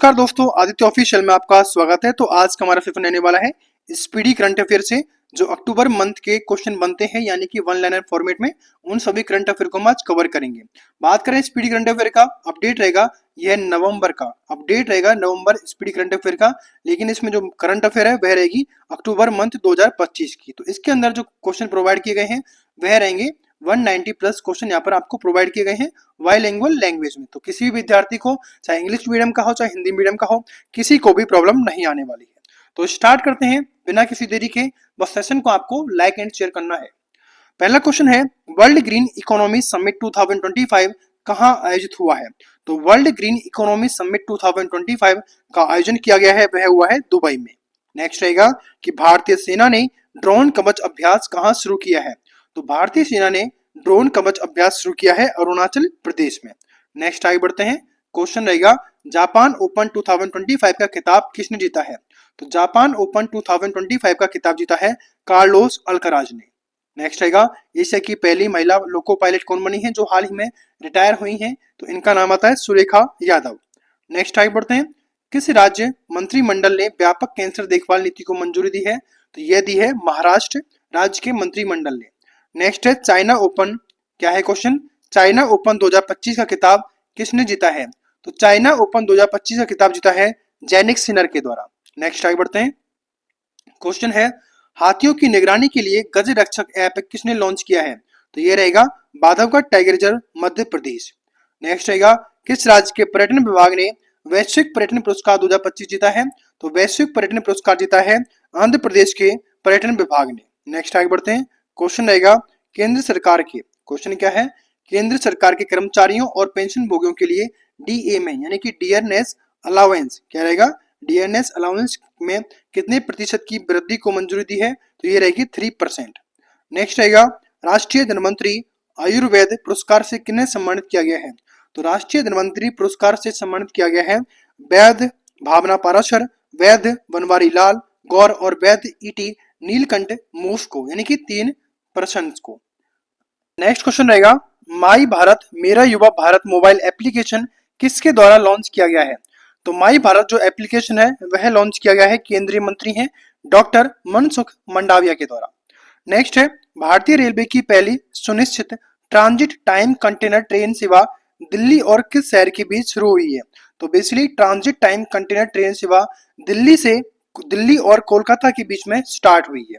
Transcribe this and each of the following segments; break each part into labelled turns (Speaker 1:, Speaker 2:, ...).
Speaker 1: नमस्कार दोस्तों, आदित्य ऑफिशियल में आपका स्वागत है। तो आज का हमारा सेशन रहने वाला है स्पीडी करंट अफेयर से जो अक्टूबर मंथ के क्वेश्चन बनते हैं, यानी कि वन लाइनर फॉर्मेट में उन सभी करंट अफेयर को हम आज कवर करेंगे। बात करें स्पीडी करंट अफेयर का, अपडेट रहेगा यह नवंबर का अपडेट रहेगा, नवंबर स्पीडी करंट अफेयर का। लेकिन इसमें जो करंट अफेयर है वह रहेगी अक्टूबर मंथ 2025 की। तो इसके अंदर जो क्वेश्चन प्रोवाइड किए गए हैं वह रहेंगे 190 प्लस क्वेश्चन यहाँ पर आपको प्रोवाइड किए गए हैं बाइलिंगुअल लैंग्वेज में। तो किसी भी विद्यार्थी को, चाहे इंग्लिश मीडियम का हो चाहे हिंदी मीडियम का हो, किसी को भी प्रॉब्लम नहीं आने वाली है। तो स्टार्ट करते हैं बिना किसी देरी के। बस सेशन को आपको लाइक एंड शेयर करना है। पहला क्वेश्चन है, वर्ल्ड ग्रीन इकोनॉमी समिट 2025 कहाँ आयोजित हुआ है? तो वर्ल्ड ग्रीन इकोनॉमी समिट 2025 का आयोजन किया गया है, वह हुआ है दुबई में। नेक्स्ट रहेगा कि भारतीय सेना ने ड्रोन कवच अभ्यास कहाँ शुरू किया है? तो भारतीय सेना ने ड्रोन कवच अभ्यास शुरू किया है अरुणाचल प्रदेश में। नेक्स्ट आगे बढ़ते हैं। क्वेश्चन रहेगा, जापान ओपन 2025 का खिताब किसने जीता है? तो जापान ओपन 2025 का खिताब जीता है कार्लोस अल्कराज ने। नेक्स्ट रहेगा, एशिया की पहली महिला लोको पायलट कौन बनी है जो हाल ही में रिटायर हुई हैं? तो इनका नाम आता है सुरेखा यादव। नेक्स्ट आगे बढ़ते हैं। किस राज्य मंत्रिमंडल ने व्यापक कैंसर देखभाल नीति को मंजूरी दी है? तो यह दी है महाराष्ट्र राज्य के मंत्रिमंडल ने। नेक्स्ट है चाइना ओपन, क्या है क्वेश्चन? चाइना ओपन 2025 का खिताब किसने जीता है? तो चाइना ओपन 2025 का खिताब जीता है जैनिक सिनर के द्वारा। नेक्स्ट आगे बढ़ते हैं। क्वेश्चन है, हाथियों की निगरानी के लिए गज रक्षक ऐप किसने लॉन्च किया है? तो ये रहेगा Bandhavgarh tiger reserve Madhya Pradesh. Next रहेगा, किस राज्य के पर्यटन विभाग ने वैश्विक पर्यटन पुरस्कार 2025 जीता है? तो वैश्विक पर्यटन पुरस्कार जीता है आंध्र प्रदेश के पर्यटन विभाग ने। नेक्स्ट आगे बढ़ते हैं। क्वेश्चन रहेगा, केंद्र सरकार के, क्वेश्चन क्या है? केंद्र सरकार के कर्मचारियों और पेंशन भोगियों के लिए डीए में, यानी कि डियरनेस अलाउंस, क्या रहेगा? डियरनेस अलाउंस में कितने प्रतिशत की वृद्धि को मंजूरी दी है? तो ये रहेगी 3%। नेक्स्ट रहेगा, राष्ट्रीय धन्वंतरी आयुर्वेद पुरस्कार से किन्हें सम्मानित किया गया है? तो राष्ट्रीय धन्वंतरी पुरस्कार से सम्मानित किया गया है वैद्य भावना पाराशर, वैद्य बनवारी लाल गौर और वैद्य ईटी नीलकंठ मूस को, यानी कि 3 पर्सन को। नेक्स्ट क्वेश्चन रहेगा, माई भारत मेरा युवा भारत मोबाइल एप्लीकेशन किसके द्वारा लॉन्च किया गया है? तो माई भारत जो एप्लीकेशन है वह लॉन्च किया गया है केंद्रीय मंत्री हैं डॉक्टर मनसुख मंडाविया के द्वारा। नेक्स्ट है, भारतीय रेलवे की पहली सुनिश्चित ट्रांजिट टाइम कंटेनर ट्रेन सेवा दिल्ली और किस शहर के बीच शुरू हुई है? तो basically transit time container train सेवा दिल्ली और कोलकाता के बीच में स्टार्ट हुई है।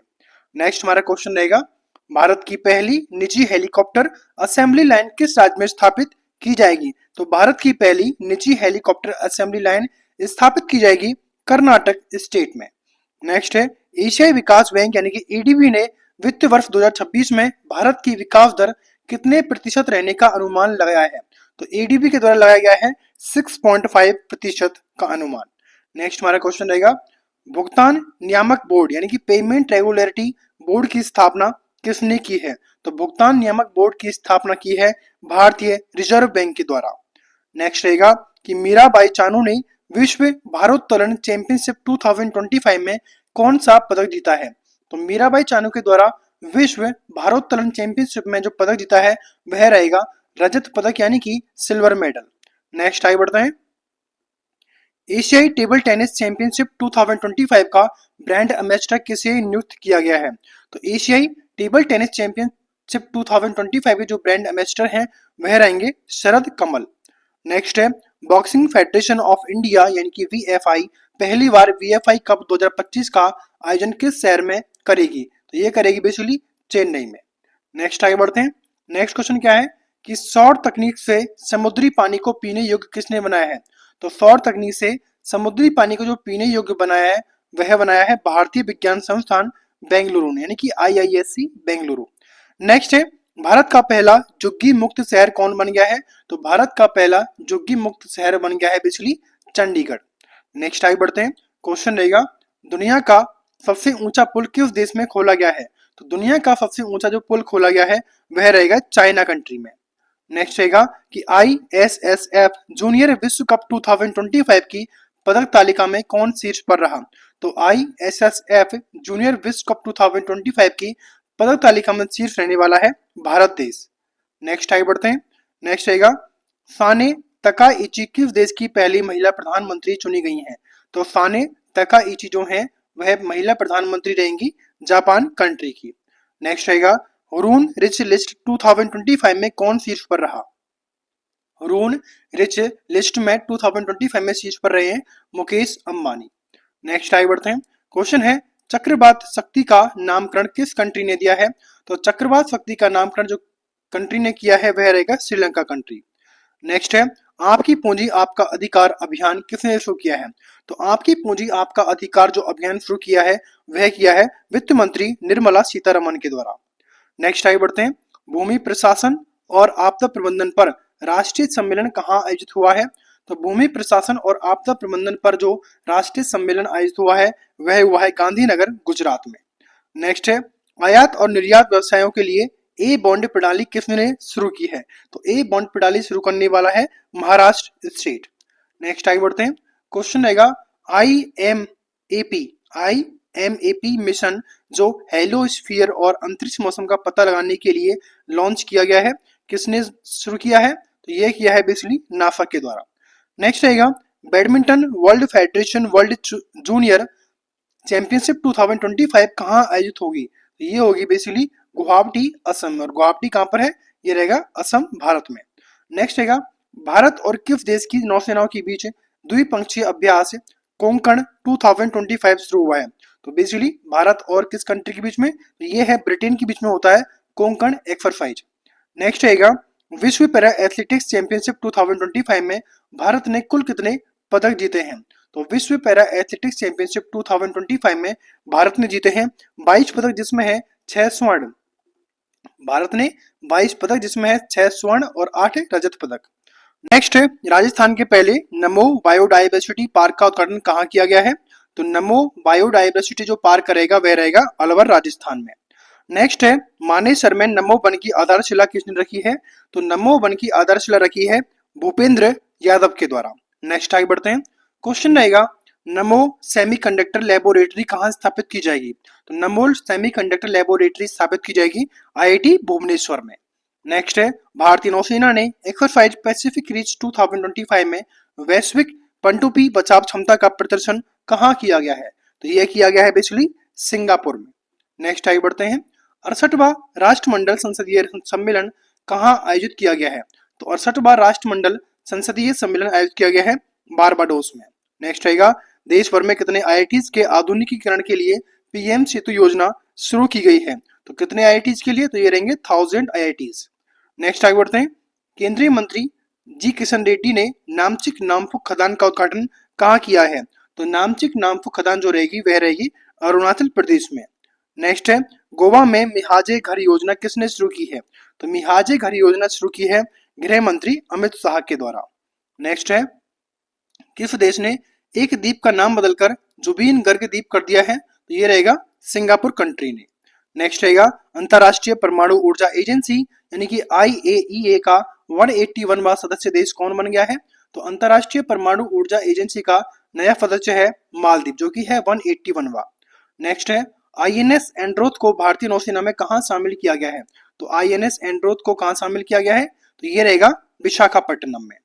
Speaker 1: नेक्स्ट हमारा क्वेश्चन रहेगा, भारत की पहली निजी हेलीकॉप्टर असेंबली लाइन किस राज्य में स्थापित की जाएगी? तो भारत की पहली निजी हेलीकॉप्टर असेंबली लाइन स्थापित की जाएगी कर्नाटक स्टेट में। नेक्स्ट है, एशियाई विकास बैंक यानी कि एडीबी ने वित्त वर्ष 2026 में भारत की विकास दर कितने प्रतिशत रहने का अनुमान लगाया है? तो एडीबी के द्वारा लगाया गया है 6.5% का अनुमान। नेक्स्ट हमारा क्वेश्चन रहेगा, भुगतान नियामक बोर्ड यानी कि पेमेंट रेगुलेटरी बोर्ड की स्थापना किसने की है? तो भुगतान नियामक बोर्ड की स्थापना की है भारतीय रिजर्व बैंक के द्वारा। नेक्स्ट रहेगा कि मीराबाई चानू ने विश्व भारोत्तोलन चैंपियनशिप 2025 में कौन सा पदक जीता है? तो मीराबाई चानू के द्वारा विश्व भारोत्तोलन चैंपियनशिप में जो पदक जीता है वह रहेगा रजत पदक, यानी कि सिल्वर मेडल। नेक्स्ट आगे बढ़ते हैं। एशियाई टेबल टेनिस चैंपियनशिप 2025 का ब्रांड एम्बेसडर किसे नियुक्त किया गया है? तो एशियाई टेबल टेनिस चैंपियनशिप 2025 के जो ब्रांड एम्बेसडर हैं वह रहेंगे शरद कमल। नेक्स्ट है, बॉक्सिंग फेडरेशन ऑफ इंडिया यानी कि वीएफआई पहली बार वीएफआई कप 2025 का आयोजन किस शहर में करेगी? तो ये करेगी बेसिकली चेन्नई में। नेक्स्ट आगे बढ़ते हैं। नेक्स्ट क्वेश्चन क्या है कि सौर तकनीक से समुद्री पानी को पीने योग्य किसने बनाया है? तो सौर तकनीक से समुद्री पानी को जो पीने योग्य बनाया है वह बनाया है भारतीय विज्ञान संस्थान बेंगलुरु ने, यानी कि आईआईएससी बेंगलुरु। नेक्स्ट है, भारत का पहला झुग्गी मुक्त शहर कौन बन गया है? तो भारत का पहला झुग्गी मुक्त शहर बन गया है बेसिकली चंडीगढ़। नेक्स्ट आगे बढ़ते हैं। क्वेश्चन रहेगा, दुनिया का सबसे ऊंचा पुल किस देश में खोला गया है? तो दुनिया का सबसे ऊंचा जो पुल खोला गया है वह रहेगा चाइना कंट्री में। नेक्स्ट रहेगा कि आईएसएसएफ जूनियर विश्व कप 2025 की पदक तालिका में कौन शीर्ष पर रहा? तो आईएसएसएफ जूनियर विश्व कप 2025 की पदक तालिका में शीर्ष रहने वाला है भारत देश। नेक्स्ट आगे बढ़ते हैं। नेक्स्ट रहेगा, साने तकाइची किस देश की पहली महिला प्रधानमंत्री चुनी गई हैं? तो साने तकाइची जो हैं वह महिला प्रधानमंत्री रहेंगी जापान कंट्री की। नेक्स्ट रहेगा रून रिच लिस्ट 2025 में कौन शीर्ष पर रहा? रून रिच लिस्ट में 2025 में शीर्ष पर रहे हैं मुकेश अंबानी। नेक्स्ट आगे बढ़ते हैं। क्वेश्चन है चक्रवात शक्ति का नामकरण किस कंट्री ने दिया है? तो चक्रवात शक्ति का नामकरण जो कंट्री ने किया है वह रहेगा श्रीलंका कंट्री। नेक्स्ट है आपकी पूंजी आपका अधिकार अभियान किसने शुरू किया है? तो आपकी पूंजी आपका अधिकार जो अभियान शुरू किया है वह किया है वित्त मंत्री निर्मला सीतारमण के द्वारा। नेक्स्ट आगे बढ़ते हैं। भूमि प्रशासन और आपदा प्रबंधन पर राष्ट्रीय सम्मेलन कहाँ आयोजित हुआ है? तो भूमि प्रशासन और आपदा प्रबंधन पर जो राष्ट्रीय सम्मेलन आयोजित हुआ है वह हुआ है गांधीनगर गुजरात में। नेक्स्ट है आयात और निर्यात व्यवसायों के लिए ए बॉन्ड प्रणाली किसने शुरू की है? तो ए बॉन्ड प्रणाली शुरू करने वाला है महाराष्ट्र स्टेट। नेक्स्ट आगे बढ़ते हैं। क्वेश्चन रहेगा आईएमएपी मिशन जो हेलोस्फीयर और अंतरिक्ष मौसम का पता लगाने के लिए लॉन्च किया गया है किसने शुरू किया है? तो यह किया है बेसिकली नासा के द्वारा। नेक्स्ट रहेगा badminton world federation world junior championship 2025 कहाँ आयोजित होगी? ये होगी बेसिकली गुवाहाटी असम में। और गुवाहाटी कहाँ पर है? ये रहेगा असम भारत में। नेक्स्ट रहेगा भारत और किस देश की नौसेनाओं के बीच द्विपक्षीय अभ्यास कोंकण 2025 शुरू हुआ है? तो बेसिकली भारत और किस कंट्री के बीच में? ये है ब्रिटेन के बीच में होता है कोंकण एक्सरसाइज। नेक्स्ट रहेगा विश्व पैरा एथलेटिक्स चैंपियनशिप 2025 में भारत ने कुल कितने पदक जीते हैं? तो विश्व पैरा एथलेटिक्स चैंपियनशिप 2025 में भारत ने जीते हैं 22 पदक जिसमें है 6 स्वर्ण। भारत ने 22 पदक जिसमें है 6 स्वर्ण और 8 रजत पदक। नेक्स्ट है राजस्थान के पहले नमो बायोडायवर्सिटी पार्क का उद्घाटन कहाँ किया गया है? तो नमो बायोडायवर्सिटी जो पार्क रहेगा वह रहेगा अलवर राजस्थान में। नेक्स्ट है मानेसर में नमो वन की आधारशिला किसने रखी है? तो नमो वन की आधारशिला रखी है भूपेंद्र यादव के द्वारा। नेक्स्ट आगे बढ़ते हैं। क्वेश्चन रहेगा नमो सेमीकंडक्टर लेबोरेटरी कहाँ स्थापित की जाएगी? तो नमो सेमीकंडक्टर लेबोरेटरी स्थापित की जाएगी आईआईटी भुवनेश्वर में। नेक्स्ट है भारतीय नौसेना ने एक्सरसाइज पैसिफिक रिच 2025 में वैश्विक पनडुब्बी बचाव क्षमता का प्रदर्शन कहाँ किया गया है? तो यह किया गया है बेसिकली सिंगापुर में। नेक्स्ट आगे बढ़ते हैं। 68वां राष्ट्रमंडल संसदीय सम्मेलन कहाँ आयोजित किया गया है? तो 68वां राष्ट्रमंडल संसदीय सम्मेलन आयोजित किया गया है बारबाडोस में। नेक्स्ट रहेगा देश भर में कितने आईआईटीज के आधुनिकीकरण के लिए पीएम सेतु योजना शुरू की गई है? तो कितने आईआईटीज के लिए? तो ये रहेंगे 1000 आईआईटीज। नेक्स्ट आगे बढ़ते हैं। केंद्रीय मंत्री जी किशन रेड्डी ने नामचिक नामफुक खदान का उद्घाटन कहाँ किया है? तो नामचिक नामफुक खदान जो रहेगी वह रहेगी अरुणाचल प्रदेश में। नेक्स्ट है गोवा में मिहाजे घर योजना किसने शुरू की है? तो मिहाजे घर योजना शुरू की है गृह मंत्री अमित शाह के द्वारा। नेक्स्ट है किस देश ने एक द्वीप का नाम बदलकर जुबीन गर्ग द्वीप कर दिया है? तो ये रहेगा सिंगापुर कंट्री ने। नेक्स्ट रहेगा अंतरराष्ट्रीय परमाणु ऊर्जा एजेंसी यानी कि आईएईए का 181वां सदस्य देश कौन बन गया है? तो अंतरराष्ट्रीय परमाणु ऊर्जा एजेंसी का नया सदस्य है मालदीव जो कि है 181वां। नेक्स्ट है आईएनएस एंड्रोथ को भारतीय नौसेना में कहाँ शामिल किया गया है? तो आईएनएस एंड्रोथ को कहाँ शामिल किया गया है? तो ये रहेगा विशाखापट्टनम में।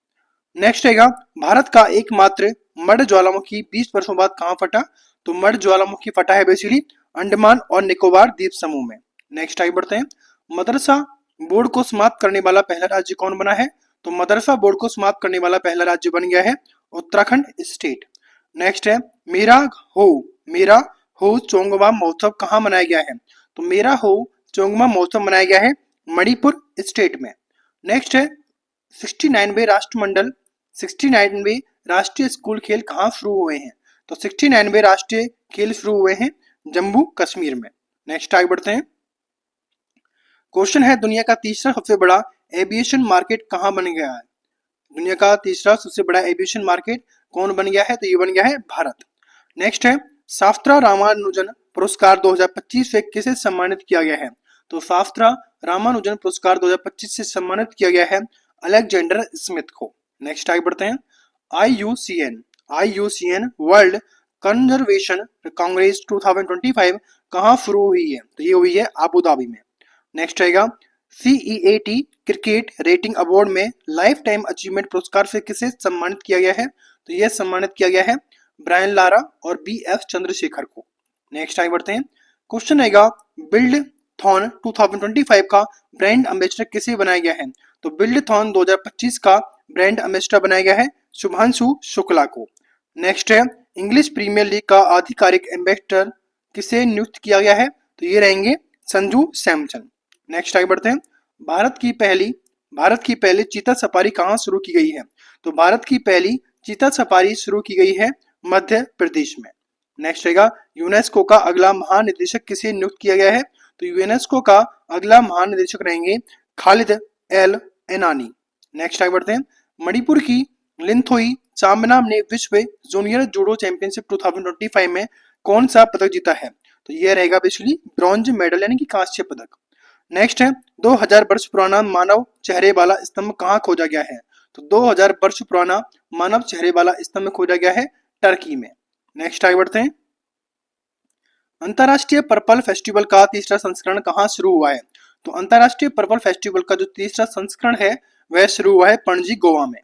Speaker 1: नेक्स्ट रहेगा भारत का एकमात्र मर्द ज्वालामुखी 20 वर्षों बाद कहाँ फटा? तो मर्द ज्वालामुखी फटा है बेसिकली अंडमान और निकोबार द्वीप समूह में। नेक्स्ट आगे बढ़ते हैं। मदरसा बोर्ड को समाप्त करने वाला पहला राज्य कौन बना है? तो मदरसा बोर्ड को समाप्त करने वाला पहला राज्य बन गया है उत्तराखंड स्टेट। नेक्स्ट है मेरा हो चोंगमा महोत्सव कहाँ मनाया गया है? तो मेरा हो चोंगमा महोत्सव मनाया गया है मणिपुर स्टेट में। नेक्स्ट है 69वें राष्ट्रीय स्कूल खेल कहाँ शुरू हुए हैं? तो 69वें राष्ट्रीय खेल शुरू हुए हैं जम्मू कश्मीर में। नेक्स्ट आगे बढ़ते हैं। क्वेश्चन है दुनिया का तीसरा सबसे बड़ा एविएशन मार्केट कहाँ बन गया है? दुनिया का तीसरा सबसे बड़ा एविएशन मार्केट कौन बन गया है? तो ये बन गया है भारत। नेक्स्ट है शास्त्रा रामानुजन पुरस्कार 2025 से किसे सम्मानित किया गया है? तो शास्त्रा रामानुजन पुरस्कार 2025 से सम्मानित किया गया है अलेक्जेंडर स्मिथ को। नेक्स्ट आगे बढ़ते हैं। आईयूसीएन वर्ल्ड कंजर्वेशन कांग्रेस 2025 कहाँ शुरू हुई है? तो ये हुई है अबू धाबी में। नेक्स्ट रहेगा CEAT क्रिकेट रेटिंग अवार्ड में लाइफ टाइम अचीवमेंट पुरस्कार से किसे सम्मानित किया गया है? तो यह सम्मानित किया गया है ब्रायन लारा और BF चंद्रशेखर को। नेक्स्ट आगे बढ़ते हैं। क्वेश्चन आएगा बिल्ड थॉन 2025 का ब्रांड एम्बेसडर किसे बनाया गया है? तो बिल्ड थॉन 2025 का ब्रांड एम्बेसडर बनाया गया है शुभांशु शुक्ला को। नेक्स्ट है इंग्लिश प्रीमियर लीग का आधिकारिक एम्बेसडर किसे नियुक्त किया गया है? तो ये रहेंगे संजू सैमसन। नेक्स्ट आगे बढ़ते हैं। भारत की पहली चीता सफारी कहाँ शुरू की गई है? तो भारत की पहली चीता सफारी शुरू की गई है मध्य प्रदेश में। नेक्स्ट रहेगा यूनेस्को का अगला महानिदेशक किसे नियुक्त किया गया है? तो यूनेस्को का अगला महानिदेशक रहेंगे खालिद एल एनानी। नेक्स्ट आगे बढ़ते हैं। मणिपुर की लिंथोई चांबनाम ने विश्व जूनियर जूडो चैंपियनशिप 2025 में कौन सा पदक जीता है? तो यह रहेगा बेसिकली ब्रॉन्ज मेडल यानी कि कांस्य पदक। नेक्स्ट है 2000 वर्ष पुराना मानव चेहरे वाला स्तंभ कहाँ खोजा गया है? तो 2000 वर्ष पुराना मानव चेहरे वाला स्तंभ खोजा गया है टर्की में। नेक्स्ट आगे बढ़ते हैं। अंतर्राष्ट्रीय पर्पल फेस्टिवल का तीसरा संस्करण कहाँ शुरू हुआ है? तो अंतर्राष्ट्रीय पर्पल फेस्टिवल का जो तीसरा संस्करण है वह शुरू हुआ है पणजी गोवा में।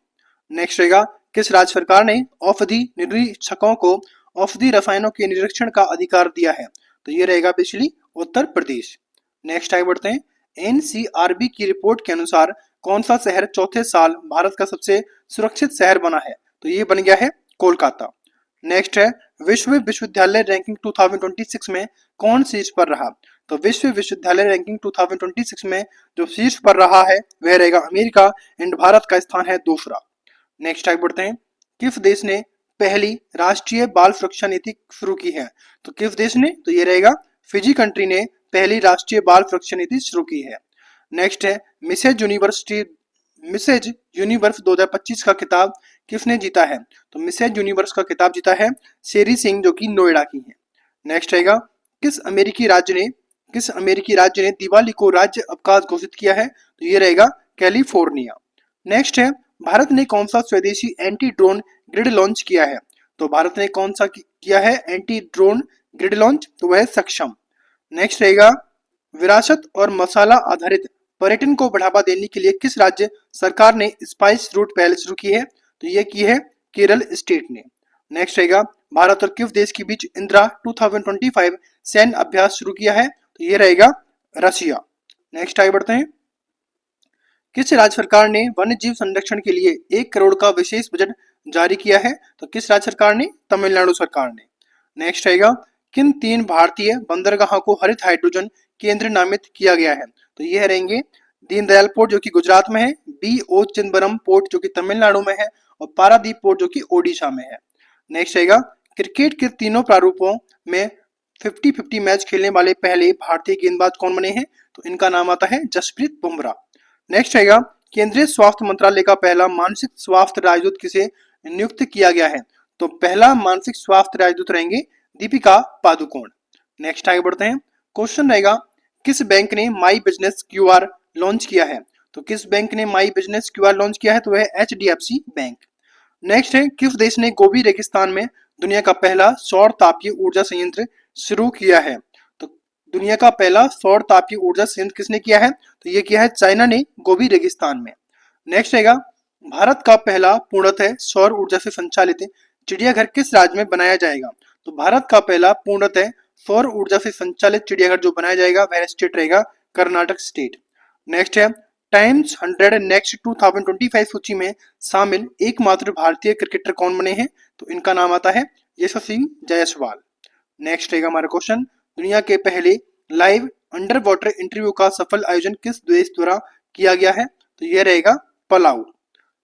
Speaker 1: नेक्स्ट रहेगा किस राज्य सरकार ने औषधि निरीक्षकों को औषधि रसायनों के निरीक्षण का अधिकार दिया है? तो ये रहेगा बेसिकली उत्तर प्रदेश। नेक्स्ट आगे बढ़ते हैं। NCRB की रिपोर्ट के अनुसार कौन सा शहर चौथे साल भारत का सबसे सुरक्षित शहर बना है? तो ये बन गया है कोलकाता। नेक्स्ट है विश्व विश्वविद्यालय रैंकिंग 2026 में कौन शीर्ष पर रहा? तो विश्व विश्वविद्यालय रैंकिंग 2026 में जो शीर्ष पर रहा है वह रहेगा अमेरिका एंड भारत का स्थान है दूसरा। नेक्स्ट आगे बढ़ते हैं। किस देश ने पहली राष्ट्रीय बाल सुरक्षा नीति शुरू की है? तो किस देश ने? तो ये रहेगा फिजी कंट्री ने पहली राष्ट्रीय बाल सुरक्षा नीति शुरू की है। नेक्स्ट है मिसेज यूनिवर्स 2025 का खिताब किसने जीता है? तो मिसेज यूनिवर्स का खिताब जीता है शेरी सिंह जो कि नोएडा की है। नेक्स्ट रहेगा किस अमेरिकी राज्य ने दिवाली को राज्य अवकाश घोषित किया है? तो ये रहेगा कैलिफोर्निया। नेक्स्ट है भारत ने कौन सा स्वदेशी एंटी ड्रोन ग्रिड लॉन्च किया है? तो भारत ने कौन सा किया है एंटी ड्रोन ग्रिड लॉन्च? तो वह सक्षम। नेक्स्ट रहेगा विरासत और मसाला आधारित पर्यटन को बढ़ावा देने के लिए किस राज्य सरकार ने स्पाइस रूट पहल शुरू की है? तो ये की है केरल स्टेट ने। नेक्स्ट रहेगा भारत और किस देश के बीच इंदिरा 2025 सैन्य अभ्यास शुरू किया है? तो ये रहेगा रशिया। नेक्स्ट आगे बढ़ते हैं। किस राज्य सरकार ने वन्य जीव संरक्षण के लिए 1 करोड़ का विशेष बजट जारी किया है? तो किस राज्य सरकार ने? तमिलनाडु सरकार ने। नेक्स्ट रहेगा किन 3 भारतीय बंदरगाहों को हरित हाइड्रोजन केंद्र नामित किया गया है? तो ये रहेंगे दीनदयाल पोर्ट जो कि गुजरात में है, BO चिदम्बरम पोर्ट जो कि तमिलनाडु में है और पारादीप पोर्ट जो कि ओडिशा में है। नेक्स्ट रहेगा क्रिकेट के तीनों प्रारूपों में 50-50 मैच खेलने वाले पहले भारतीय गेंदबाज कौन बने हैं? तो इनका नाम आता है जसप्रीत बुमराह। नेक्स्ट रहेगा केंद्रीय स्वास्थ्य मंत्रालय का पहला मानसिक स्वास्थ्य राजदूत किसे नियुक्त किया गया है? तो पहला मानसिक स्वास्थ्य राजदूत रहेंगे दीपिका पादुकोण। नेक्स्ट आगे बढ़ते हैं। क्वेश्चन रहेगा किस बैंक ने माई बिजनेस QR लॉन्च किया है? तो किस बैंक ने माई बिजनेस QR लॉन्च किया है? तो वह HDFC बैंक। नेक्स्ट है किस देश ने गोबी रेगिस्तान में दुनिया का पहला सौर तापीय ऊर्जा संयंत्र शुरू किया है? तो दुनिया का पहला सौर तापीय ऊर्जा संयंत्र किसने किया है? तो ये किया है चाइना ने गोबी रेगिस्तान में। नेक्स्ट रहेगा भारत का पहला पूर्णतः सौर ऊर्जा से संचालित चिड़ियाघर किस राज्य में बनाया जाएगा? तो भारत का पहला पूर्णतः सौर ऊर्जा से संचालित चिड़ियाघर जो बनाया जाएगा वह स्टेट रहेगा कर्नाटक स्टेट। नेक्स्ट है टाइम्स 100 नेक्स्ट 2025 सूची में शामिल एकमात्र भारतीय क्रिकेटर कौन बने हैं? तो इनका नाम आता है यशस्वी जायसवाल। नेक्स्ट रहेगा हमारा क्वेश्चन दुनिया के पहले लाइव अंडर वाटर इंटरव्यू का सफल आयोजन किस देश द्वारा किया गया है? तो यह रहेगा पलाऊ।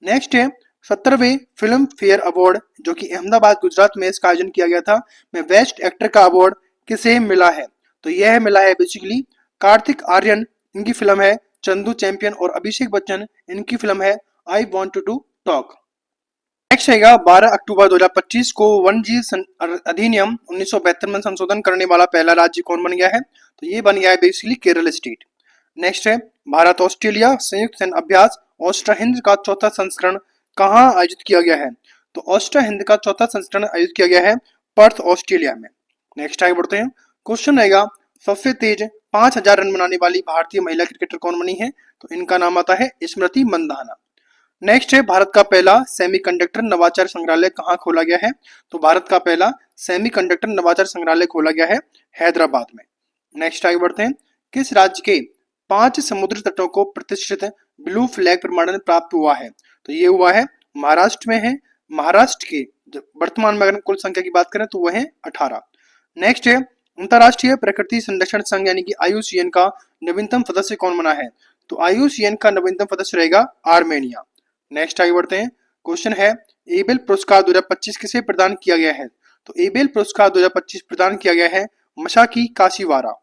Speaker 1: नेक्स्ट है 17वें फिल्म फेयर अवार्ड जो कि अहमदाबाद गुजरात में इसका आयोजन किया गया था में बेस्ट एक्टर का अवार्ड किसे मिला है? तो यह मिला है बेसिकली कार्तिक आर्यन, इनकी फिल्म है चंदू चैंपियन, और अभिषेक बच्चन इनकी फिल्म है I want to talk. Next रहेगा 12 अक्टूबर 2025 को वन जीव अधिनियम 1972 में संशोधन करने वाला पहला राज्य कौन बन गया है? तो ये बन गया है बेसिकली केरल स्टेट। नेक्स्ट है भारत ऑस्ट्रेलिया संयुक्त सैन्य अभ्यास ऑस्ट्रा हिंद का चौथा संस्करण कहाँ आयोजित किया गया है? तो ऑस्ट्रा हिंद का चौथा संस्करण आयोजित किया गया है पर्थ ऑस्ट्रेलिया में। नेक्स्ट आगे बढ़ते हैं। क्वेश्चन रहेगा सबसे तेज 5000 रन बनाने वाली भारतीय महिला क्रिकेटर कौन बनी है? तो इनका नाम आता है स्मृति मंधाना। नेक्स्ट है, भारत का पहला सेमीकंडक्टर नवाचार संग्रहालय कहाँ खोला गया है? तो भारत का पहला सेमीकंडक्टर नवाचार संग्रहालय खोला गया है हैदराबाद में। नेक्स्ट आगे बढ़ते हैं, किस राज्य के 5 समुद्र तटों को प्रतिष्ठित ब्लू फ्लैग प्रमाणन प्राप्त हुआ है? तो ये हुआ है महाराष्ट्र में है। महाराष्ट्र के वर्तमान में अगर कुल संख्या की बात करें तो वह है 18। नेक्स्ट है, अंतर्राष्ट्रीय प्रकृति संरक्षण संघ यानी कि IUCN का नवीनतम सदस्य कौन बना है? तो IUCN का नवीनतम सदस्य रहेगा आर्मेनिया। नेक्स्ट आगे बढ़ते हैं, क्वेश्चन है, एबेल पुरस्कार 2025 किसे प्रदान किया गया है? तो एबेल पुरस्कार 2025 प्रदान किया गया है मसाकी काशीवारा।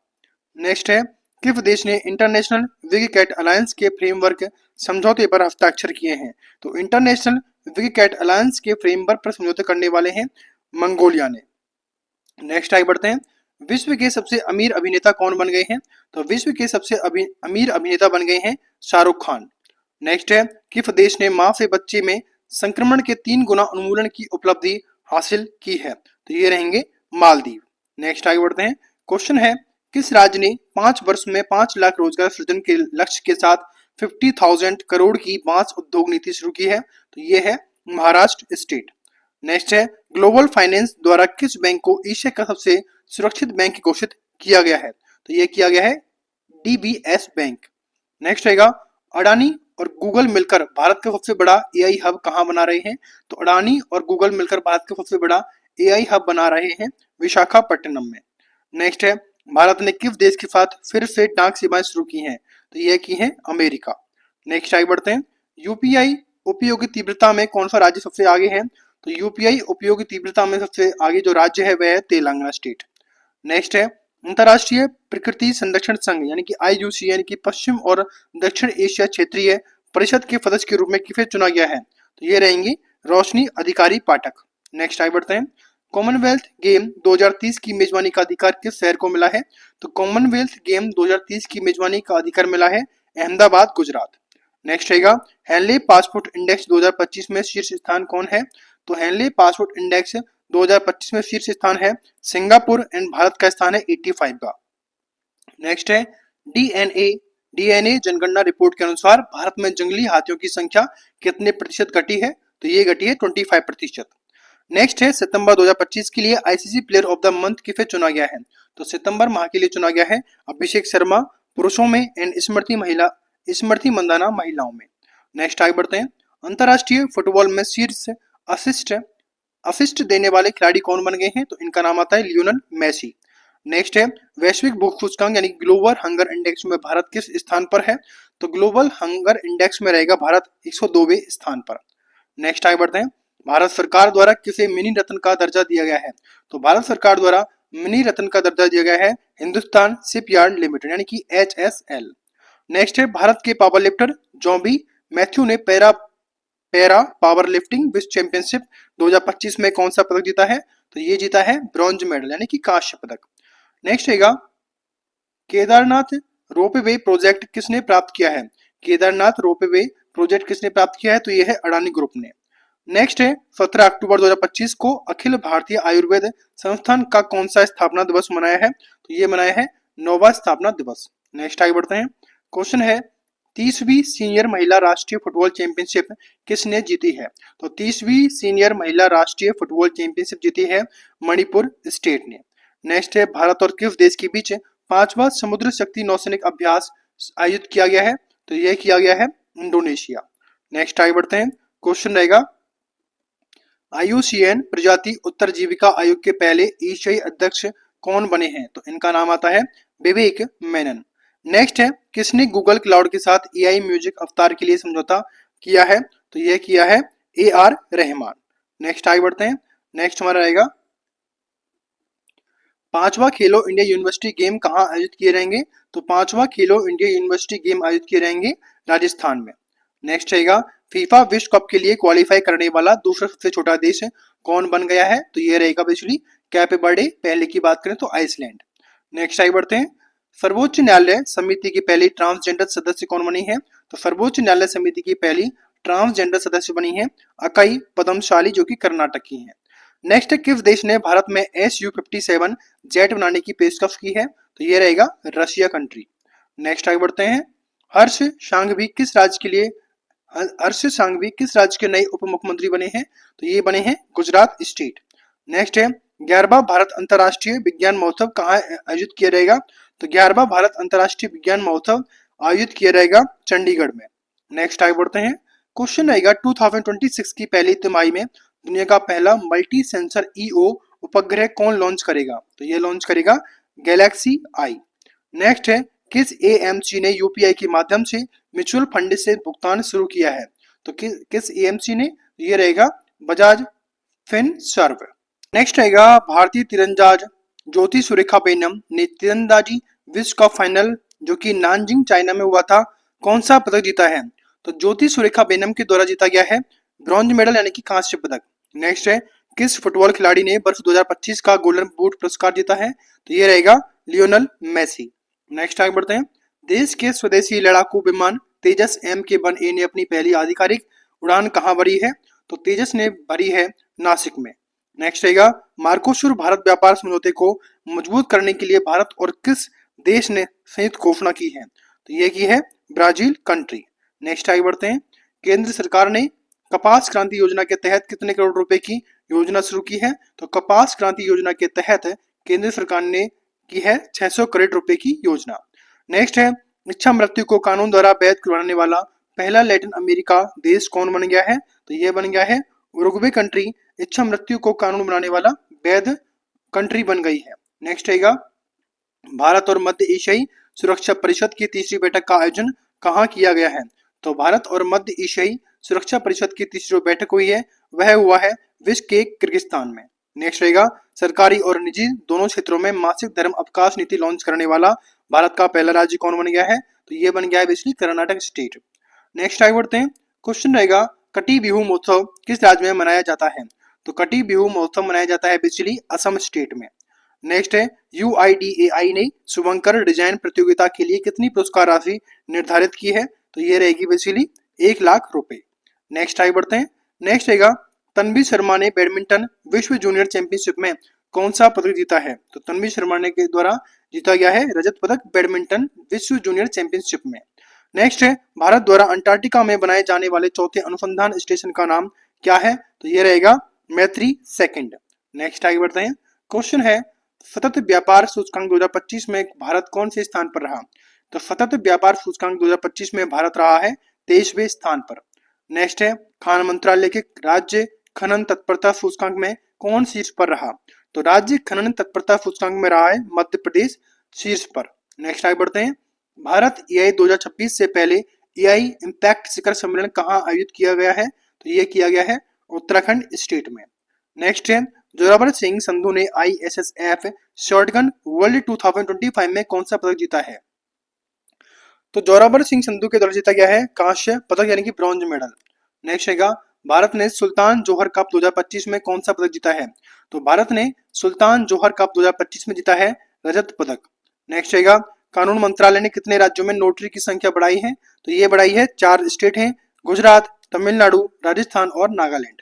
Speaker 1: नेक्स्ट है, किस देश ने इंटरनेशनल विगी-कैट अलायंस के फ्रेमवर्क समझौते पर हस्ताक्षर किए हैं? तो इंटरनेशनल विगी-कैट अलायंस के फ्रेमवर्क पर समझौते करने वाले हैं मंगोलिया ने। नेक्स्ट आगे बढ़ते हैं, विश्व के सबसे अमीर अभिनेता कौन बन गए हैं? तो विश्व के सबसे अमीर अभिनेता बन गए हैं शाहरुख खान। नेक्स्ट है, किस देश ने मां से बच्चे में संक्रमण के 3 गुना उन्मूलन की उपलब्धि हासिल की है? तो ये रहेंगे मालदीव। नेक्स्ट आगे बढ़ते हैं, क्वेश्चन है, किस राज्य ने 5 वर्ष में 5 लाख रोजगार सृजन के लक्ष्य के साथ 50,000 करोड़ की बांस उद्योग नीति शुरू की है? तो ये है महाराष्ट्र स्टेट। नेक्स्ट है, ग्लोबल फाइनेंस द्वारा किस बैंक को एशिया का सबसे सुरक्षित बैंक घोषित किया गया है? तो ये किया गया है DBS बैंक। नेक्स्ट रहेगा, अडानी और गूगल मिलकर भारत का सबसे बड़ा AI हब कहाँ बना रहे हैं? तो अडानी और गूगल मिलकर भारत का सबसे बड़ा AI हब बना रहे हैं विशाखापट्टनम में। नेक्स्ट है, भारत ने किस देश के साथ फिर से डाक सेवाएं शुरू की हैं? तो यह की है अमेरिका। नेक्स्ट आगे बढ़ते हैं, UPI उपयोगी तीव्रता में कौन सा राज्य सबसे आगे है? तो UPI उपयोगी तीव्रता में सबसे आगे जो राज्य है वह है तेलंगाना स्टेट। नेक्स्ट है, अंतर्राष्ट्रीय प्रकृति संरक्षण संघ यानी कि IUCN की पश्चिम और दक्षिण एशिया क्षेत्रीय परिषद के सदस्य के रूप में किसे चुना गया है? तो ये रहेंगी रोशनी अधिकारी पाठक। नेक्स्ट आगे बढ़ते हैं, कॉमनवेल्थ गेम 2030 की मेजबानी का अधिकार किस शहर को मिला है? तो कॉमनवेल्थ गेम 2030 की मेजबानी का अधिकार मिला है अहमदाबाद, गुजरात। नेक्स्ट रहेगा, हेनले पासपोर्ट इंडेक्स 2025 में शीर्ष स्थान कौन है? तो हेनले पासपोर्ट इंडेक्स 2025 में शीर्ष स्थान है सिंगापुर एंड भारत का स्थान है 85 का। नेक्स्ट है, डीएनए जनगणना रिपोर्ट के अनुसार भारत में जंगली हाथियों की संख्या कितने प्रतिशत घटी है? तो ये घटी है 25%। नेक्स्ट है, सितंबर 2025 के लिए ICC player of the month किसे चुना गया है? तो सितंबर माह के लिए चुना गया है अभिषेक शर्मा पुरुषों में एंड स्मृति मंदाना महिलाओं में। नेक्स्ट आगे बढ़ते हैं, अंतरराष्ट्रीय फुटबॉल में शीर्ष असिस्ट देने वाले खिलाड़ी कौन बन गए हैं? तो इनका नाम आता है लियोनेल मेसी। नेक्स्ट है, वैश्विक भूख सूचकांक यानी ग्लोबल हंगर इंडेक्स में भारत किस स्थान पर है? तो ग्लोबल हंगर इंडेक्स में रहेगा भारत 102वें स्थान पर। नेक्स्ट आगे बढ़ते हैं, भारत सरकार द्वारा किसे मिनी रत्न का दर्जा दिया गया है? तो भारत सरकार द्वारा मिनी रत्न का दर्जा दिया गया है हिंदुस्तान शिपयार्ड लिमिटेड यानी कि HSL। नेक्स्ट है, भारत के पावर लिफ्टर जॉबी मैथ्यू ने पैरा पावर लिफ्टिंग विश्व चैंपियनशिप 2025 में कौन सा पदक जीता है? तो ये जीता है ब्रॉन्ज मेडल यानी कि कांस्य पदक। नेक्स्ट रहेगा, केदारनाथ रोपवे प्रोजेक्ट किसने प्राप्त किया है? केदारनाथ रोपवे प्रोजेक्ट किसने प्राप्त किया है? तो यह है अडानी ग्रुप ने। नेक्स्ट है, 17 अक्टूबर 2025 को अखिल भारतीय आयुर्वेद संस्थान का कौन सा स्थापना दिवस मनाया है? तो ये मनाया है 9वां स्थापना दिवस। नेक्स्ट आगे बढ़ते हैं, क्वेश्चन है, 30वीं सीनियर महिला राष्ट्रीय फुटबॉल चैंपियनशिप किसने जीती है? तो 30वीं सीनियर महिला राष्ट्रीय फुटबॉल चैंपियनशिप जीती है मणिपुर स्टेट ने। नेक्स्ट है, भारत और किस देश के बीच 5वां समुद्र शक्ति नौसैनिक अभ्यास आयोजित किया गया है? तो यह किया गया है इंडोनेशिया। नेक्स्ट आगे बढ़ते हैं, क्वेश्चन रहेगा, IUCN प्रजाति उत्तरजीविका आयोग के पहले एशियाई अध्यक्ष कौन बने हैं? तो इनका नाम आता है विवेक मेनन। नेक्स्ट है, किसने गूगल क्लाउड के साथ AI म्यूजिक अवतार के लिए समझौता किया है? तो यह किया है AR रहमान। नेक्स्ट आगे बढ़ते हैं, नेक्स्ट हमारा रहेगा, 5वां खेलो इंडिया यूनिवर्सिटी गेम कहाँ आयोजित किए रहेंगे? तो 5वां खेलो इंडिया यूनिवर्सिटी गेम आयोजित किए रहेंगे राजस्थान में। नेक्स्ट रहेगा, फीफा विश्व कप के लिए क्वालिफाई करने वाला दूसरा सबसे छोटा देश कौन बन गया है? तो ये रहेगा बेसिकली कैप बर्डे। पहले की बात करें तो आइसलैंड। नेक्स्ट आगे बढ़ते हैं, सर्वोच्च न्यायालय समिति की पहली ट्रांसजेंडर सदस्य कौन बनी है? तो सर्वोच्च न्यायालय समिति की पहली ट्रांसजेंडर सदस्य बनी है अकाई पदमशाली जो कि कर्नाटक की है। नेक्स्ट है, किस देश ने भारत में Su-57 जेट बनाने की पेशकश की है? तो ये रहेगा रशिया कंट्री। नेक्स्ट आगे बढ़ते हैं। हर्ष सांघवी किस राज्य के लिए हर्ष सांघवी किस राज्य के नए उप मुख्यमंत्री बने हैं? तो ये बने हैं गुजरात स्टेट। नेक्स्ट है, 11वां भारत अंतर्राष्ट्रीय विज्ञान महोत्सव कहाँ आयोजित किया जाएगा? तो 11वां भारत अंतर्राष्ट्रीय विज्ञान महोत्सव आयोजित किया जाएगा चंडीगढ़ में। नेक्स्ट आगे बढ़ते हैं। क्वेश्चन रहेगा 2026 की पहली तिमाही में दुनिया का पहला मल्टी सेंसर ईओ उपग्रह कौन लॉन्च करेगा? तो ये लॉन्च करेगा गैलेक्सी आई। नेक्स्ट है, किस एएमसी ने यूपीआई के माध्यम से म्यूचुअल फंड से भुगतान शुरू किया है? तो किस एएमसी ने? ये रहेगा बजाज फिनसर्व। नेक्स्ट रहेगा, भारतीय तीरंदाज ज्योति सुरेखा बेनम ने तीरंदाजी विश्व कप फाइनल जो कि नानजिंग चाइना में हुआ था, कौन सा पदक जीता है? तो ज्योति सुरेखा बेनम के द्वारा जीता गया है ब्रॉन्ज मेडल यानी कि कांस्य पदक। नेक्स्ट है, किस फुटबॉल खिलाड़ी ने वर्ष 2025 का गोल्डन बूट पुरस्कार जीता है? तो ये रहेगा लियोनल मेसी। नेक्स्ट आगे बढ़ते हैं। देश के स्वदेशी लड़ाकू विमान तेजस MK-1A ने अपनी पहली आधिकारिक उड़ान कहाँ भरी है? तो तेजस ने भरी है नासिक में। नेक्स्ट रहेगा, मार्कोसुर भारत व्यापार समझौते को मजबूत करने के लिए भारत और किस देश ने संयुक्त घोषणा की है? तो ये की है ब्राजील कंट्री। नेक्स्ट आगे बढ़ते हैं। केंद्र सरकार ने कपास क्रांति योजना के तहत कितने करोड़ रुपए की योजना शुरू की है? तो कपास क्रांति योजना के तहत केंद्र सरकार ने की है 600 करोड़ रुपए की योजना। नेक्स्ट है, इच्छा मृत्यु को कानून द्वारा वैध करवाने वाला पहला लैटिन अमेरिका देश कौन बन गया है? तो यह बन गया है उरुग्वे कंट्री। इच्छा मृत्यु को कानून बनाने वाला वैध कंट्री बन गई है। नेक्स्ट रहेगा, भारत और मध्य एशियाई सुरक्षा परिषद की तीसरी बैठक का आयोजन कहाँ किया गया है? तो भारत और मध्य एशियाई सुरक्षा परिषद की तीसरी बैठक हुई है वह हुआ है विश्व के किर्गिस्तान में। नेक्स्ट रहेगा, सरकारी और निजी दोनों क्षेत्रों में मासिक धर्म अवकाश नीति लॉन्च करने वाला भारत का पहला राज्य कौन बन गया है? तो ये बन गया है बेसिकली कर्नाटक स्टेट। नेक्स्ट आगे बढ़ते हैं। क्वेश्चन रहेगा, कटी बिहू महोत्सव किस राज्य में मनाया जाता है? तो कटी बिहू महोत्सव मनाया जाता है बेसिकली असम स्टेट में। नेक्स्ट है, UIDAI ने शुभंकर डिजाइन प्रतियोगिता के लिए कितनी पुरस्कार राशि निर्धारित की है? तो ये रहेगी बेसिकली 1 लाख रुपए। नेक्स्ट आगे बढ़ते हैं। नेक्स्ट रहेगा, तन्वी शर्मा ने बैडमिंटन विश्व जूनियर चैंपियनशिप में कौन सा पदक जीता है? तो तन्वी शर्मा ने के द्वारा जीता गया है रजत पदक बैडमिंटन विश्व जूनियर चैंपियनशिप में। नेक्स्ट है, भारत द्वारा अंटार्कटिका में बनाए जाने वाले चौथे अनुसंधान स्टेशन का नाम क्या है? तो ये रहेगा मैत्री सेकंड। नेक्स्ट आगे बढ़ते हैं। क्वेश्चन है, सतत व्यापार सूचकांक 2025 में भारत कौन से स्थान पर रहा? तो सतत व्यापार सूचकांक 2025 में भारत रहा है 23वें स्थान पर। नेक्स्ट है, खान मंत्रालय के राज्य खनन तत्परता सूचकांक में कौन शीर्ष पर रहा? तो राज्य खनन तत्परता सूचकांक में रहा है मध्य प्रदेश शीर्ष पर। नेक्स्ट आगे बढ़ते हैं। भारत AI 2026 से पहले AI इम्पैक्ट शिखर सम्मेलन कहाँ आयोजित किया गया है? तो ये किया गया है उत्तराखंड स्टेट में। नेक्स्ट है, जोरावर सिंह संधू ने ISSF शॉटगन वर्ल्ड 2025 में कौन सा पदक जीता है? तो जोरावर सिंह संधू के द्वारा जीता गया है कांस्य पदक यानी कि ब्रॉन्ज मेडल। नेक्स्ट रहेगा, भारत ने सुल्तान जोहर कप 2025 में कौन सा पदक जीता है? तो भारत ने सुल्तान जोहर कप 2025 में जीता है रजत पदक। नेक्स्ट रहेगा, कानून मंत्रालय ने कितने राज्यों में नोटरी की संख्या बढ़ाई है? तो ये बढ़ाई है 4 स्टेट हैं, गुजरात, तमिलनाडु, राजस्थान और नागालैंड।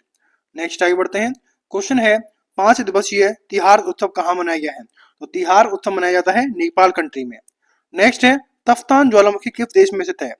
Speaker 1: नेक्स्ट आगे बढ़ते हैं। क्वेश्चन है, 5 दिवसीय तिहार उत्सव कहाँ मनाया गया है? तो तिहार उत्सव मनाया जाता है नेपाल कंट्री में। नेक्स्ट है, तफ्तान ज्वालामुखी किस देश में स्थित है?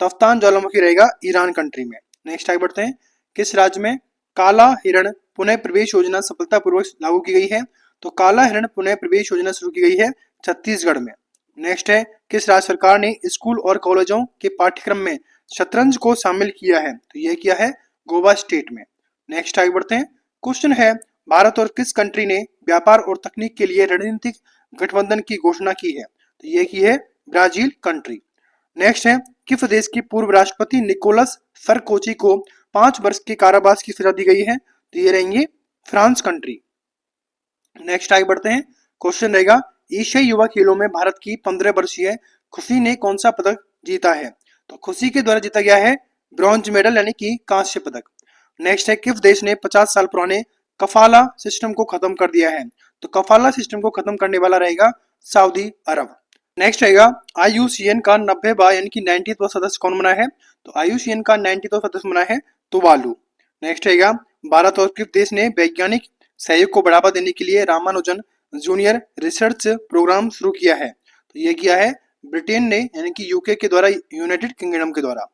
Speaker 1: तफ्तान ज्वालामुखी रहेगा ईरान कंट्री में। नेक्स्ट आगे बढ़ते हैं। किस राज्य में काला हिरण पुनः प्रवेश योजना सफलतापूर्वक लागू की गई है? तो काला हिरण पुनः प्रवेश योजना शुरू की गई है छत्तीसगढ़ में। नेक्स्ट है, किस राज्य सरकार ने स्कूल और कॉलेजों के पाठ्यक्रम में शतरंज को शामिल किया है? तो यह किया है गोवा स्टेट में। नेक्स्ट आगे बढ़ते हैं। क्वेश्चन है, भारत और किस कंट्री ने व्यापार और तकनीक के लिए रणनीतिक गठबंधन की घोषणा की है? तो यह की है ब्राजील कंट्री। नेक्स्ट है, किस देश की पूर्व राष्ट्रपति निकोलस सरकोची को 5 वर्ष के कारावास की सजा दी गई है? तो ये रहेंगे फ्रांस कंट्री। नेक्स्ट आगे बढ़ते हैं। क्वेश्चन रहेगा, एशियाई युवा खेलों में भारत की 15 वर्षीय खुशी ने कौन सा पदक जीता है? तो खुशी के द्वारा जीता गया है ब्रॉन्ज मेडल यानी कि कांस्य पदक। नेक्स्ट है, किस देश ने 50 साल पुराने कफाला सिस्टम को खत्म कर दिया है? तो कफाला सिस्टम को खत्म करने वाला रहेगा सऊदी अरब। नेक्स्ट रहेगा, IUCN का 90वां यानी कि 90वां सदस्य कौन बना है? तो IUCN का 90वां सदस्य बना है तुवालू। नेक्स्ट रहेगा, भारत और किस देश ने वैज्ञानिक सहयोग को बढ़ावा देने के लिए रामानुजन जूनियर रिसर्च प्रोग्राम शुरू किया है? तो ये किया है ब्रिटेन ने, यानी कि यूके के द्वारा, यूनाइटेड किंगडम के द्वारा।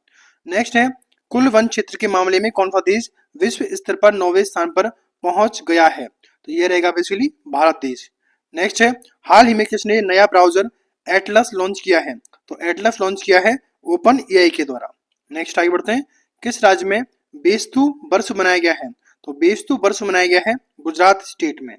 Speaker 1: नेक्स्ट है, कुल वन क्षेत्र के मामले में कौन सा देश विश्व स्तर पर 9वें स्थान पर पहुंच गया है? तो ये रहेगा बेसिकली भारत देश। नेक्स्ट है, हाल ही में किसने नया ब्राउजर एटलस लॉन्च किया है? तो एटलस लॉन्च किया है ओपन एआई के द्वारा। नेक्स्ट आगे बढ़ते हैं, किस राज्य में बेस्तु वर्ष मनाया गया है? तो बेस्तु वर्ष मनाया गया है गुजरात स्टेट में।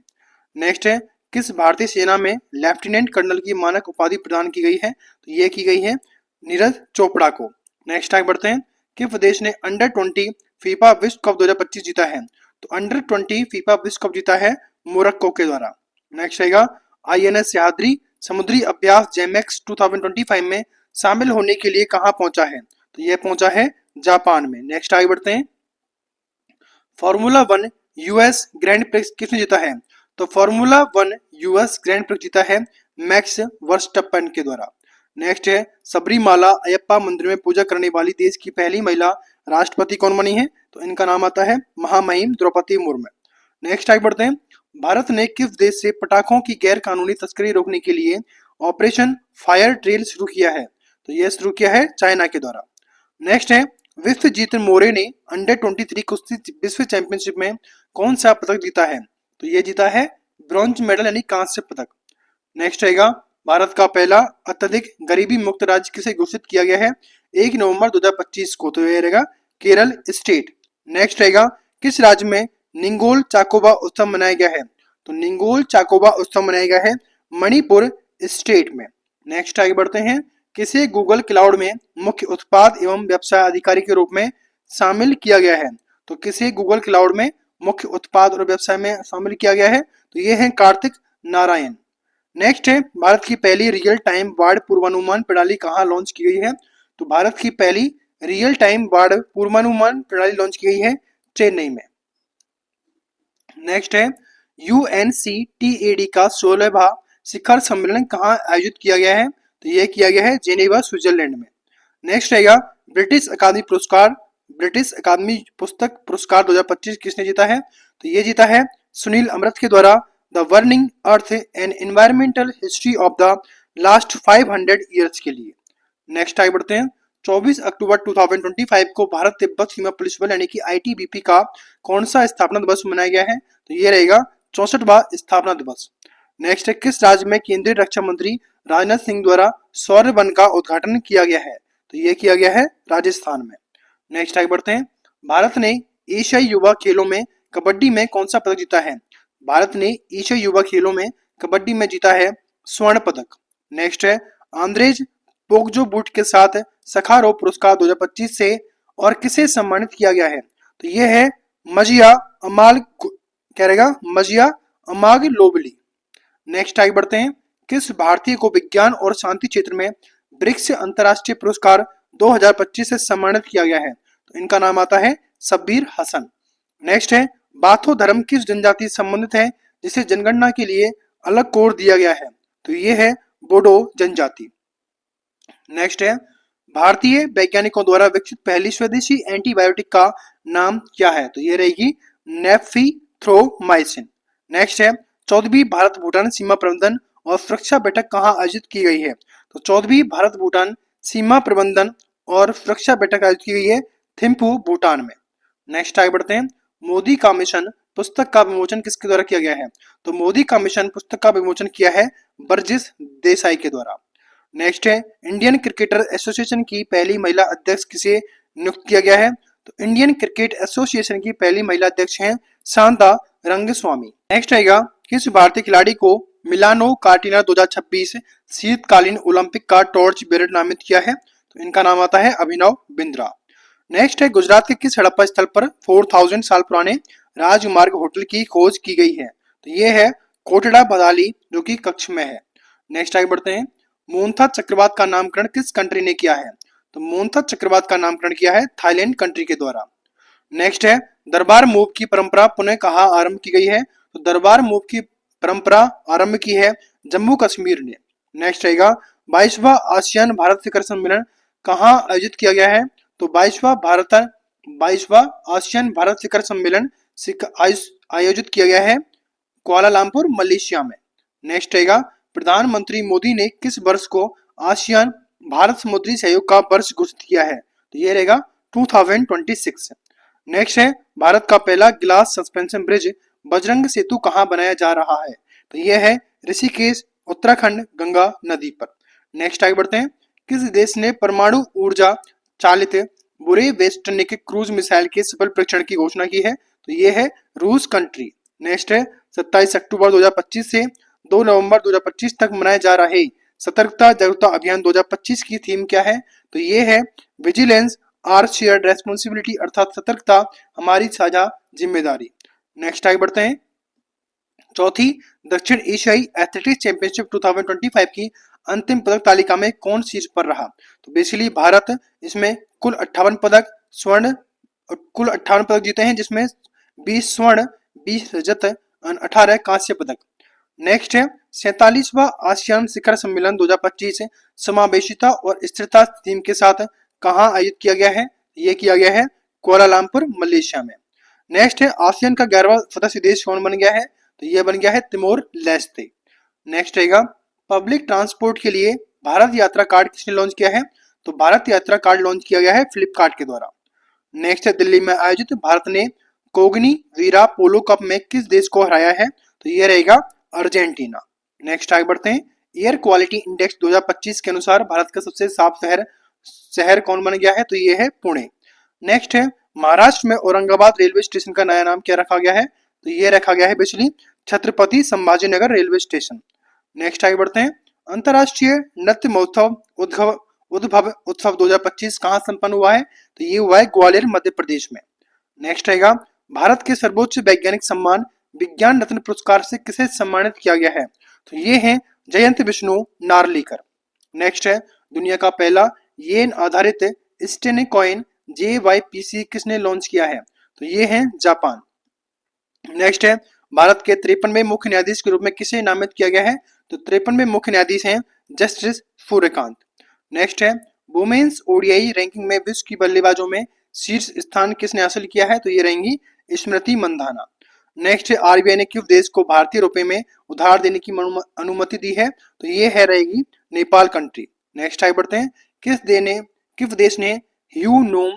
Speaker 1: नेक्स्ट है, किस भारतीय सेना में लेफ्टिनेंट कर्नल की मानक उपाधि प्रदान की गई है? तो ये की गई है नीरज चोपड़ा को। नेक्स्ट आगे बढ़ते हैं, किस प्रदेश ने अंडर 20 फीफा विश्व कप 2025 जीता है? तो अंडर 20 फीफा विश्व कप जीता है मोरक्को के द्वारा। नेक्स्ट रहेगा, आईएनएस सह्याद्री समुद्री अभ्यास जेमैक्स 2025 में शामिल होने के लिए कहां पहुंचा है? तो यह पहुंचा है जापान में। नेक्स्ट आगे बढ़ते हैं, फॉर्मूला 1 यूएस ग्रैंड प्रिक्स किसने जीता है? तो फॉर्मूला 1 यूएस ग्रैंड प्रिक्स जीता है मैक्स वर्स्टप्पन के द्वारा। नेक्स्ट है, सबरीमाला अयप्पा मंदिर में पूजा करने वाली देश की पहली महिला राष्ट्रपति कौन बनी है? तो इनका नाम आता है महामहिम द्रौपदी मुर्मू। नेक्स्ट आगे बढ़ते हैं, भारत ने किस देश से पटाखों की गैर कानूनी तस्करी रोकने के लिए ऑपरेशन फायर ट्रेल शुरू किया है? तो यह शुरू किया है चाइना के द्वारा। नेक्स्ट है, विश्वजीत मोरे ने अंडर 23 कुश्ती विश्व चैंपियनशिप में कौन सा पदक जीता है? तो यह जीता है ब्रॉन्ज मेडल यानी कांस्य पदक। नेक्स्ट रहेगा, भारत का पहला अत्यधिक गरीबी मुक्त राज्य किसे घोषित किया गया है 1 नवंबर 2025 को? तो यह रहेगा केरल स्टेट। नेक्स्ट रहेगा, किस राज्य में निंगोल चाकोबा उत्सव मनाया गया है? तो निंगोल चाकोबा उत्सव मनाया गया है मणिपुर स्टेट में। नेक्स्ट आगे बढ़ते हैं, किसे गूगल क्लाउड में मुख्य उत्पाद एवं व्यवसाय अधिकारी के रूप में शामिल किया गया है? तो किसे गूगल क्लाउड में मुख्य उत्पाद और व्यवसाय में शामिल किया गया है? तो ये है कार्तिक नारायण। नेक्स्ट है, भारत की पहली रियल टाइम बाढ़ पूर्वानुमान प्रणाली कहाँ लॉन्च की गई है? तो भारत की पहली रियल टाइम बाढ़ पूर्वानुमान प्रणाली लॉन्च की गई है चेन्नई में। नेक्स्ट है, यूएनसीटीएडी का 16वां शिखर सम्मेलन कहाँ आयोजित किया गया है? तो यह किया गया है जेनेवा स्विट्जरलैंड में। नेक्स्ट रहेगा, ब्रिटिश अकादमी पुरस्कार, ब्रिटिश अकादमी पुस्तक पुरस्कार 2025 किसने जीता है? तो ये जीता है सुनील अमृत के द्वारा the burning earth and environmental history of the last 500 years के लिए। नेक्स्ट आगे बढ़ते हैं, 24 अक्टूबर 2025 को भारत तिब्बत सीमा पुलिस बल यानी कि आईटीबीपी का कौन सा स्थापना दिवस मनाया गया है? तो ये रहेगा 64वां स्थापना दिवस। नेक्स्ट है, किस राज्य में केंद्रीय रक्षा मंत्री राजनाथ सिंह द्वारा सौर वन का उद्घाटन किया गया है? तो ये किया गया है राजस्थान में। नेक्स्ट आगे बढ़ते हैं, भारत ने एशियाई युवा खेलों में कबड्डी में कौन सा पदक जीता है? भारत ने एशियाई युवा खेलों में कबड्डी में जीता है स्वर्ण पदक। नेक्स्ट है, आंद्रेज पोग्जोबुट के साथ सखारोव पुरस्कार 2025 से और किसे सम्मानित किया गया है? तो यह है मजिया अमाल, क्या रहेगा मजिया अमागलोबली। नेक्स्ट आगे बढ़ते हैं, किस भारतीय को विज्ञान और शांति क्षेत्र में ब्रिक्स अंतरराष्ट्रीय पुरस्कार 2025 से सम्मानित किया गया है? तो इनका नाम आता है शब्बीर हसन। नेक्स्ट है, बाथो धर्म किस जनजाति से संबंधित है जिसे जनगणना के लिए अलग कोड दिया गया है? तो ये है बोडो जनजाति। नेक्स्ट है, भारतीय वैज्ञानिकों द्वारा विकसित पहली स्वदेशी एंटीबायोटिक का नाम क्या है? तो ये रहेगी नेफ्रीथ्रोमाइसिन। नेक्स्ट है, 14वीं भारत भूटान सीमा प्रबंधन और सुरक्षा बैठक कहाँ आयोजित की गई है? तो 14वीं भारत भूटान सीमा प्रबंधन और सुरक्षा बैठक आयोजित की गई है थिम्पू भूटान में। नेक्स्ट आगे बढ़ते हैं, मोदी का मिशन पुस्तक का विमोचन किसके द्वारा किया गया है? तो मोदी का मिशन पुस्तक का विमोचन किया है बर्जिस देसाई के द्वारा। नेक्स्ट है, इंडियन क्रिकेटर एसोसिएशन की पहली महिला अध्यक्ष किसे नियुक्त किया गया है? तो इंडियन क्रिकेट एसोसिएशन की पहली महिला अध्यक्ष हैं शांता रंगस्वामी। नेक्स्ट आएगा, किस भारतीय खिलाड़ी को मिलानो कार्टिना 2026 शीतकालीन ओलंपिक का टॉर्च बेरर नामित किया है? तो इनका नाम आता है अभिनव बिंद्रा। नेक्स्ट है, गुजरात के किस हड़प्पा स्थल पर 4000 साल पुराने राजमार्ग होटल की खोज की गई है? तो ये है कोटड़ा बदाली जो कि कच्छ में है। नेक्स्ट आगे बढ़ते हैं, मोन्था चक्रवात का नामकरण किस कंट्री ने किया है? तो मोन्था चक्रवात का नामकरण किया है थाईलैंड कंट्री के द्वारा। नेक्स्ट है, दरबार मूव की परंपरा पुनः कहाँ आरंभ की गई है? तो दरबार मूव की परंपरा आरंभ की है जम्मू कश्मीर ने। नेक्स्ट रहेगा, 22वां आसियान भारत शिखर सम्मेलन कहाँ आयोजित किया गया है? तो 22वां आसियान भारत शिखर सम्मेलन आयोजित किया गया है कुआलालंपुर मलेशिया में। नेक्स्ट रहेगा प्रधानमंत्री मोदी ने किस वर्ष को आसियान भारत समुद्री सहयोग का वर्ष घोषित किया है? तो ये रहेगा 2026। नेक्स्ट है भारत का पहला ग्लास सस्पेंशन ब्रिज बजरंग सेतु कहाँ बनाया जा रहा है? तो ये है ऋषिकेश, उत्तराखंड, गंगा नदी पर। नेक्स्ट आगे बढ़ते हैं। किस देश ने परमाणु ऊर्जा चालित बुरे वेस्टर्निक क्रूज मिसाइल के सफल परीक्षण की घोषणा की है? तो ये है रूस कंट्री। नेक्स्ट है 27 अक्टूबर 2025 से 2 नवंबर 2025 तक मनाए जा रहे सतर्कता जागरूकता अभियान 2025 की थीम क्या है? तो ये है विजिलेंस आर शेयर्ड रेस्पॉन्सिबिलिटी, अर्थात सतर्कता हमारी साझा जिम्मेदारी। नेक्स्ट आगे बढ़ते हैं। चौथी दक्षिण एशियाई एथलेटिक्स चैंपियनशिप 2025 की अंतिम पदक तालिका में कौन शीर्ष पर रहा? तो बेसिकली भारत इसमें कुल 58 पदक स्वर्ण कुल 58 पदक जीते हैं, जिसमें 20 स्वर्ण, 20 रजत, 18 कांस्य पदक। नेक्स्ट है 47वां आसियान शिखर सम्मेलन 2025 समावेशिता और स्थिरता थीम के साथ कहाँ आयोजित किया गया है? ये किया गया है कुआलालंपुर मलेशिया में। नेक्स्ट है आसियान का 11वां सदस्य देश कौन बन गया है? तो ये बन गया है तिमोर लेस्ते। नेक्स्ट रहेगा पब्लिक ट्रांसपोर्ट के लिए भारत यात्रा कार्ड किसने लॉन्च किया है? तो भारत यात्रा कार्ड लॉन्च किया गया है फ्लिपकार्ट के द्वारा। नेक्स्ट है दिल्ली में आयोजित भारत ने कोगनी वीरा पोलो कप में किस देश को हराया है? तो ये रहेगा अर्जेंटीना। नेक्स्ट आगे बढ़ते हैं। एयर क्वालिटी इंडेक्स 2025 के अनुसार भारत का सबसे साफ शहर कौन बन गया है? तो ये है पुणे। नेक्स्ट है महाराष्ट्र में औरंगाबाद रेलवे स्टेशन का नया नाम क्या रखा गया है? तो ये रखा गया है basically Chhatrapati Sambhajinagar railway station. Next आगे बढ़ते हैं। अंतरराष्ट्रीय नृत्य महोत्सव उद्भव उत्सव 2025 कहाँ संपन्न हुआ है? तो ये हुआ है ग्वालियर मध्य प्रदेश में। नेक्स्ट रहेगा भारत के सर्वोच्च वैज्ञानिक सम्मान विज्ञान रत्न पुरस्कार से किसे सम्मानित किया गया है? तो ये है जयंत विष्णु नार्लिकर। नेक्स्ट है दुनिया का पहला येन आधारित स्टेबल कॉइन JYPC किसने लॉन्च किया है? तो ये है जापान। नेक्स्ट है भारत के 53वें मुख्य न्यायाधीश के रूप में किसे नामित किया गया है? तो 53वें मुख्य न्यायाधीश हैं जस्टिस सूर्यकांत। नेक्स्ट है वुमेन्स ODI रैंकिंग में विश्व की बल्लेबाजों में शीर्ष स्थान किसने हासिल किया है? तो ये रहेंगी स्मृति मंधाना। नेक्स्ट है RBI ने किस देश को भारतीय रुपए में उधार देने की अनुमति दी है? तो ये है रहेगी नेपाल कंट्री। नेक्स्ट आगे बढ़ते हैं। किस देश ने HUNOM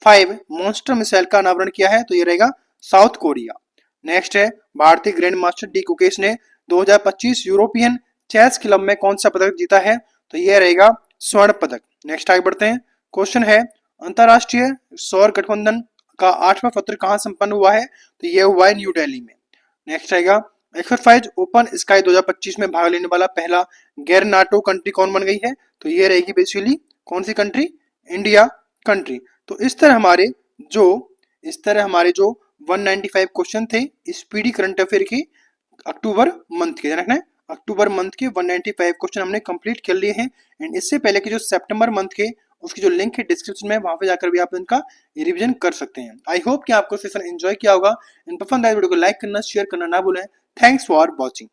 Speaker 1: 5 मॉन्स्टर मिसाइल का अनावरण किया है? तो ये रहेगा साउथ कोरिया। नेक्स्ट है भारतीय ग्रैंड मास्टर डी गुकेश ने 2025 यूरोपियन चेस क्लब में कौन सा पदक जीता है? तो यह रहेगा स्वर्ण पदक। नेक्स्ट आगे बढ़ते हैं। क्वेश्चन है अंतरराष्ट्रीय सौर गठबंधन का 8वां पत्र कहाँ संपन्न हुआ है? तो यह हुआ है न्यू दिल्ली में। नेक्स्ट रहेगा एक्सरसाइज ओपन स्काई 2025 में भाग लेने वाला पहला गैर नाटो कंट्री कौन बन गई है? तो ये रहेगी बेसिकली कौन सी कंट्री? India country. तो इस तरह हमारे जो 195 क्वेश्चन थे स्पीडी करंट अफेयर के अक्टूबर मंथ के, रखना है अक्टूबर मंथ के 195 क्वेश्चन हमने कंप्लीट कर लिए हैं। एंड इससे पहले के जो सितंबर मंथ के उसकी जो लिंक है डिस्क्रिप्शन में, वहां पे जाकर भी आप इनका रिवीजन कर सकते हैं। आई होप कि आपको सेशन एंजॉय किया होगा। इन पसंद आए वीडियो को लाइक करना, शेयर करना ना भूलें। Thanks for watching.